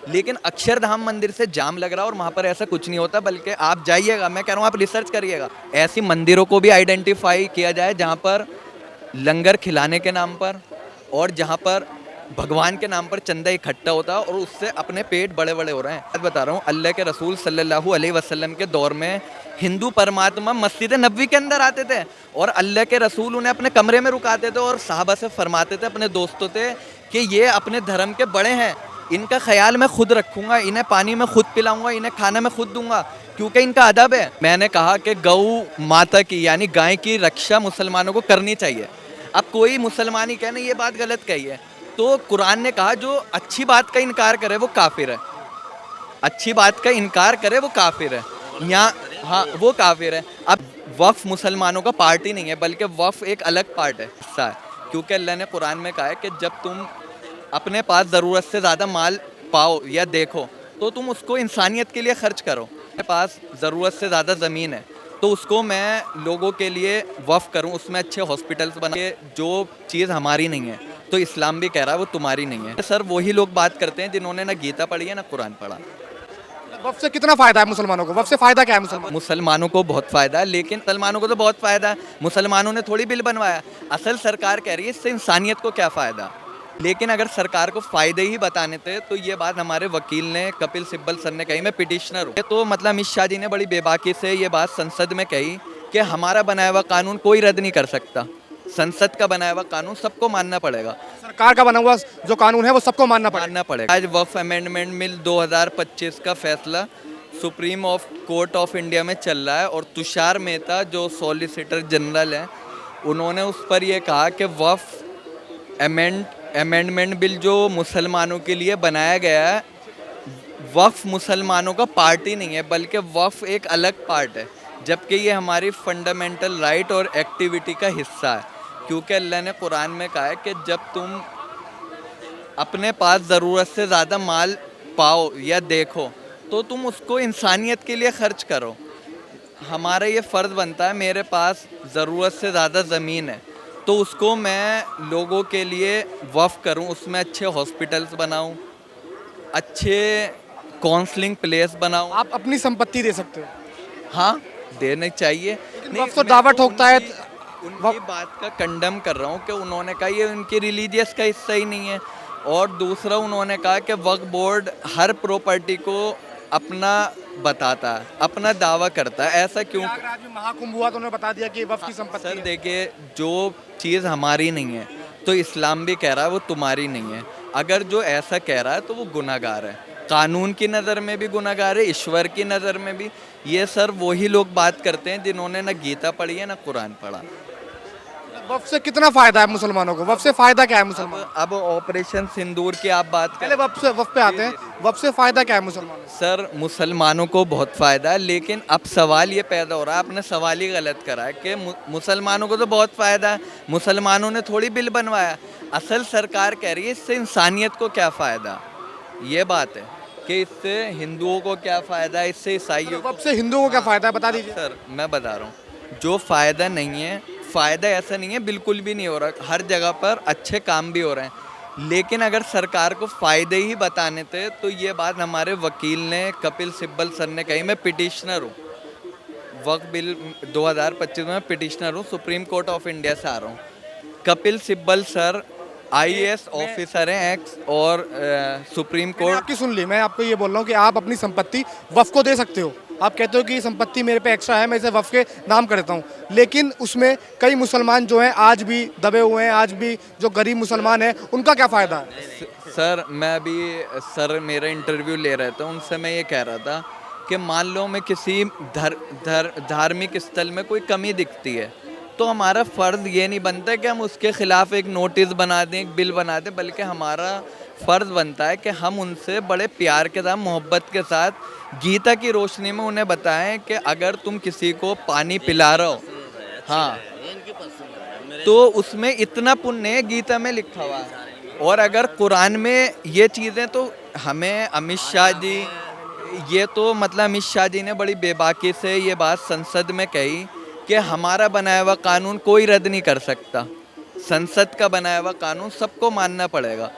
लेकिन अक्षरधाम मंदिर से जाम लग रहा है और वहाँ पर ऐसा कुछ नहीं होता, बल्कि आप जाइएगा, मैं कह रहा हूँ आप रिसर्च करिएगा, ऐसी मंदिरों को भी आइडेंटिफाई किया जाए जहाँ पर लंगर खिलाने के नाम पर और जहाँ पर भगवान के नाम पर चंदा इकट्ठा होता है और उससे अपने पेट बड़े बड़े हो रहे हैं। बात बता रहा हूँ, अल्लाह के रसूल सल्लल्लाहु अलैहि वसल्लम के दौर में हिंदू परमात्मा मस्जिद नबवी के अंदर आते थे और अल्लाह के रसूल उन्हें अपने कमरे में रुकाते थे और साहबा से फरमाते थे, अपने दोस्तों से, कि ये अपने धर्म के बड़े हैं, इनका ख्याल मैं खुद रखूंगा, इन्हें पानी में खुद पिलाऊंगा, इन्हें खाना मैं खुद दूंगा, क्योंकि इनका अदब है। मैंने कहा कि गौ माता की यानी गाय की रक्षा मुसलमानों को करनी चाहिए। अब कोई मुसलमान ही कहना ये बात गलत कही है, तो कुरान ने कहा जो अच्छी बात का इनकार करे वो काफिर है, अच्छी बात का इनकार करे वो काफिर है। यहाँ हाँ, वो काफिर है। अब वक्फ मुसलमानों का पार्ट ही नहीं है, बल्कि वक्फ एक अलग पार्ट है, हिस्सा है, क्योंकि अल्लाह ने कुरान में कहा है कि जब तुम अपने पास ज़रूरत से ज़्यादा माल पाओ या देखो तो तुम उसको इंसानियत के लिए खर्च करो। मेरे पास ज़रूरत से ज़्यादा ज़मीन है तो उसको मैं लोगों के लिए वफ़ करूं, उसमें अच्छे हॉस्पिटल्स बना, जो चीज़ हमारी नहीं है तो इस्लाम भी कह रहा है वो तुम्हारी नहीं है। सर वही लोग बात करते हैं जिन्होंने ना गीता पढ़ी है ना कुरान पढ़ा। वफ से कितना फायदा है मुसलमानों को? वफ से फायदा क्या है मुसलमान? मुसलमानों को बहुत फ़ायदा है, लेकिन मुसलमानों को तो बहुत फ़ायदा है, मुसलमानों ने थोड़ी बिल बनवाया। असल सरकार कह रही है इससे इंसानियत को क्या फ़ायदा। लेकिन अगर सरकार को फ़ायदे ही बताने थे तो ये बात हमारे वकील ने, कपिल सिब्बल सर ने कही, मैं पिटिशनर हूँ, तो मतलब अमित शाह जी ने बड़ी बेबाकी से ये बात संसद में कही कि हमारा बनाया हुआ कानून कोई रद्द नहीं कर सकता, संसद का बनाया हुआ कानून सबको मानना पड़ेगा। सरकार का बना हुआ जो कानून है वो सबको मानना पड़ेगा। आज वक्फ अमेंडमेंट बिल 2025 का फैसला सुप्रीम कोर्ट ऑफ इंडिया में चल रहा है और तुषार मेहता जो सॉलिसिटर जनरल हैं उन्होंने उस पर यह कहा कि वक्फ अमेंडमेंट बिल जो मुसलमानों के लिए बनाया गया है, वक्फ मुसलमानों का पार्ट ही नहीं है, बल्कि वक्फ एक अलग पार्ट है, जबकि ये हमारी फंडामेंटल राइट और एक्टिविटी का हिस्सा है। क्योंकि अल्लाह ने कुरान में कहा है कि जब तुम अपने पास ज़रूरत से ज़्यादा माल पाओ या देखो तो तुम उसको इंसानियत के लिए खर्च करो। हमारा ये फ़र्ज़ बनता है, मेरे पास ज़रूरत से ज़्यादा ज़मीन है तो उसको मैं लोगों के लिए वफ़ करूं, उसमें अच्छे हॉस्पिटल्स बनाऊं, अच्छे काउंसलिंग प्लेस बनाऊं। आप अपनी संपत्ति दे सकते हो। हाँ, देने चाहिए। वक्फ तो दावा ठोकता है। उनकी बात का कंडम कर रहा हूँ कि उन्होंने कहा ये उनकी रिलीजियस का हिस्सा ही नहीं है, और दूसरा उन्होंने कहा कि वक्फ बोर्ड हर प्रॉपर्टी को अपना बताता है, अपना दावा करता है, ऐसा क्यों? प्रयागराज में महाकुंभ हुआ तो उन्होंने बता दिया कि वक्फ की संपत्ति सर है। देखिए, जो चीज़ हमारी नहीं है तो इस्लाम भी कह रहा है वो तुम्हारी नहीं है। अगर जो ऐसा कह रहा है तो वो गुनाहगार है, कानून की नज़र में भी गुनाहगार है, ईश्वर की नज़र में भी। ये सर वही लोग बात करते हैं जिन्होंने ना गीता पढ़ी है ना कुरान पढ़ा। वफ से कितना फायदा है मुसलमानों को? वफ से फायदा क्या है मुसलमान? अब ऑपरेशन सिंदूर की आप बात पहले करें। वफ पे आते हैं। वफ से फायदा क्या है मुसलमानों को? सर मुसलमानों को बहुत फ़ायदा है, लेकिन अब सवाल ये पैदा हो रहा है, आपने सवाल ही गलत करा है कि मुसलमानों को तो बहुत फ़ायदा है, मुसलमानों ने थोड़ी बिल बनवाया। असल सरकार कह रही है इससे इंसानियत को क्या फ़ायदा। ये बात है कि इससे हिंदुओं को क्या फ़ायदा है, इससे ईसाइयों को। वफ से हिंदुओं को क्या फायदा है, बता दीजिए। सर मैं बता रहा हूँ, जो फ़ायदा नहीं है, फ़ायदा ऐसा नहीं है बिल्कुल भी नहीं हो रहा, हर जगह पर अच्छे काम भी हो रहे हैं, लेकिन अगर सरकार को फ़ायदे ही बताने थे तो ये बात हमारे वकील ने, कपिल सिब्बल सर ने कही। मैं पिटिशनर हूँ, वक्फ बिल 2025 में पिटिशनर हूँ, सुप्रीम कोर्ट ऑफ इंडिया से आ रहा हूँ। Kapil Sibal sir IAS officer हैं एक्स, और सुप्रीम मैंने कोर्ट। आपकी सुन ली। मैं आपको ये बोल रहा हूँ कि आप अपनी संपत्ति वफ को दे सकते हो। आप कहते हो कि संपत्ति मेरे पे एक्स्ट्रा है, मैं इसे वफ के नाम कर देता हूँ, लेकिन उसमें कई मुसलमान जो हैं आज भी दबे हुए हैं, आज भी जो गरीब मुसलमान हैं उनका क्या फ़ायदा है? सर मैं अभी, सर मेरा इंटरव्यू ले रहे थे, उनसे मैं ये कह रहा था कि मान लो मैं किसी धार्मिक स्थल में कोई कमी दिखती है तो हमारा फ़र्ज़ ये नहीं बनता कि हम उसके ख़िलाफ़ एक नोटिस बना दें, एक बिल बना दें, बल्कि हमारा फ़र्ज़ बनता है कि हम उनसे बड़े प्यार के साथ, मोहब्बत के साथ, गीता की रोशनी में उन्हें बताएं कि अगर तुम किसी को पानी पिला रहे हो, हाँ, तो उसमें इतना पुण्य है, गीता में लिखा हुआ है। और अगर कुरान में ये चीज़ें, तो हमें अमित शाह जी, ये तो मतलब अमित शाह जी ने बड़ी बेबाकी से ये बात संसद में कही कि हमारा बनाया हुआ कानून कोई रद्द नहीं कर सकता, संसद का बनाया हुआ कानून सबको मानना पड़ेगा।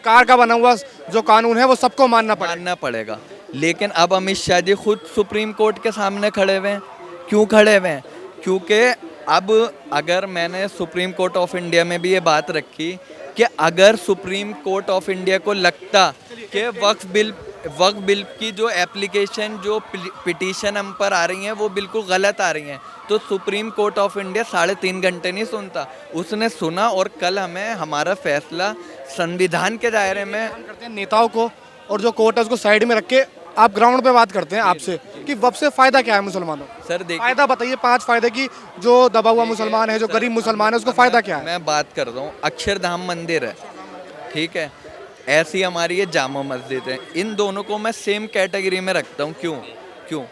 सरकार का बना हुआ जो कानून है वो सबको मानना पड़ेगा। मानना पड़ेगा। लेकिन अब अमित शाह जी खुद सुप्रीम कोर्ट के सामने खड़े हुए हैं। क्यों खड़े हुए हैं? क्योंकि अब अगर मैंने सुप्रीम कोर्ट ऑफ इंडिया में भी ये बात रखी कि अगर सुप्रीम कोर्ट ऑफ इंडिया को लगता कि वक्फ बिल की जो एप्लीकेशन जो पिटीशन हम पर आ रही हैं वो बिल्कुल गलत आ रही हैं, तो सुप्रीम कोर्ट ऑफ इंडिया 3.5 घंटे नहीं सुनता। उसने सुना और कल हमें हमारा फैसला संविधान के दायरे में करते हैं नेताओं को, और जो कोर्ट है उसको साइड में रख के आप ग्राउंड पे बात करते हैं आपसे कि वक्फ से फायदा क्या है मुसलमानों को। सर देखिए, फायदा बताइए 5 फायदे की, जो दबा हुआ मुसलमान है, जो गरीब मुसलमान है, उसको फायदा क्या है। मैं बात कर रहा हूँ, अक्षरधाम मंदिर है, ठीक है, ऐसी हमारी ये जामा मस्जिद है, इन दोनों को मैं सेम कैटेगरी में रखता हूँ। क्यों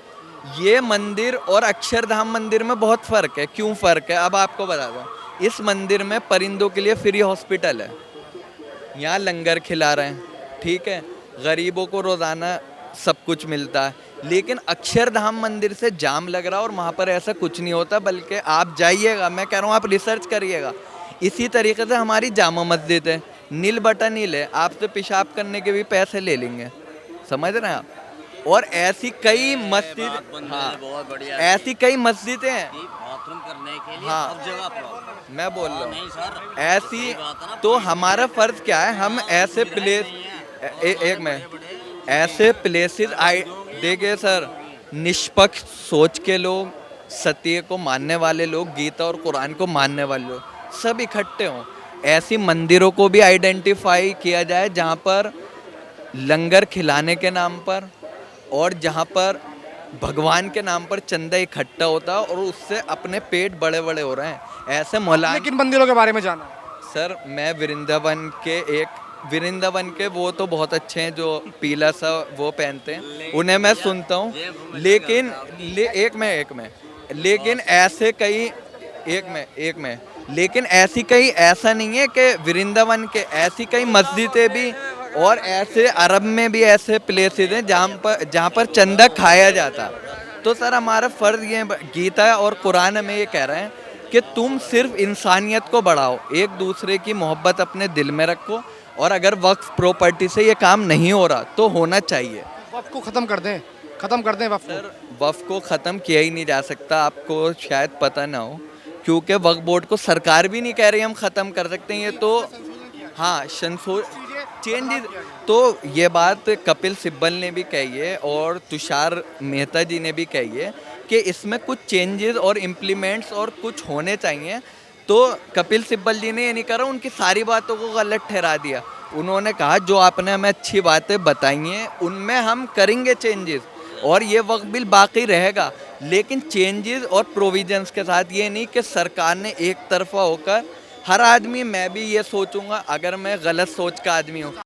ये मंदिर और अक्षरधाम मंदिर में बहुत फ़र्क है। क्यों फ़र्क है अब आपको बताता हूँ। इस मंदिर में परिंदों के लिए फ्री हॉस्पिटल है, यहाँ लंगर खिला रहे हैं, ठीक है, गरीबों को रोज़ाना सब कुछ मिलता है। लेकिन अक्षरधाम मंदिर से जाम लग रहा है और वहाँ पर ऐसा कुछ नहीं होता, बल्कि आप जाइएगा, मैं कह रहा हूँ आप रिसर्च करिएगा। इसी तरीके से हमारी जामा मस्जिद है, नील बटा नील है, आपसे पेशाब करने के भी पैसे ले लेंगे, समझ रहे हैं आप। और ऐसी कई मस्जिद, हाँ, बहुत बढ़िया ऐसी कई मस्जिदें हैं, बाथरूम करने के लिए हाँ, सब जगह प्रॉब्लम। मैं बोल रहा नहीं हूँ सर, ऐसी। सही बात है ना। तो हमारा फर्ज क्या है, हम ऐसे प्लेस एक में ऐसे प्लेसेस देखिए सर, निष्पक्ष सोच के लोग, सत्य को मानने वाले लोग, गीता और कुरान को मानने वाले लोग सब इकट्ठे हों। ऐसी मंदिरों को भी आइडेंटिफाई किया जाए जहाँ पर लंगर खिलाने के नाम पर और जहाँ पर भगवान के नाम पर चंदा इकट्ठा होता है और उससे अपने पेट बड़े बड़े हो रहे हैं। ऐसे मौलाना, लेकिन मंदिरों के बारे में जाना सर मैं वृंदावन के वो तो बहुत अच्छे हैं जो पीला सा वो पहनते हैं, उन्हें मैं सुनता हूँ। लेकिन लेकिन ऐसे कई लेकिन ऐसी कई ऐसा नहीं है कि वृंदावन के ऐसी कई मस्जिदें भी और ऐसे अरब में भी ऐसे प्लेसेस हैं जहाँ पर चंदा खाया जाता। तो सर हमारा फ़र्ज ये गीता और कुरान में ये कह रहे हैं कि तुम सिर्फ इंसानियत को बढ़ाओ, एक दूसरे की मोहब्बत अपने दिल में रखो, और अगर वक्फ प्रॉपर्टी से ये काम नहीं हो रहा तो होना चाहिए। वक्फ को खत्म कर दें वक्फ को। सर वक्फ को ख़त्म किया ही नहीं जा सकता, आपको शायद पता ना हो, क्योंकि वक्फ बोर्ड को सरकार भी नहीं कह रही हम ख़त्म कर सकते हैं। ये तो हाँ चेंजेस, तो ये बात कपिल सिब्बल ने भी कही है और तुषार मेहता जी ने भी कही है कि इसमें कुछ चेंजेस और इम्प्लीमेंट्स और कुछ होने चाहिए। तो कपिल सिब्बल जी ने ये नहीं करा, उनकी सारी बातों को गलत ठहरा दिया। उन्होंने कहा जो आपने हमें अच्छी बातें बताई हैं उनमें हम करेंगे चेंजेस और ये वक्त बिल बाकी रहेगा, लेकिन चेंजेस और प्रोविजंस के साथ। ये नहीं कि सरकार ने एक तरफा होकर हर आदमी, मैं भी ये सोचूंगा अगर मैं गलत सोच का आदमी हूँ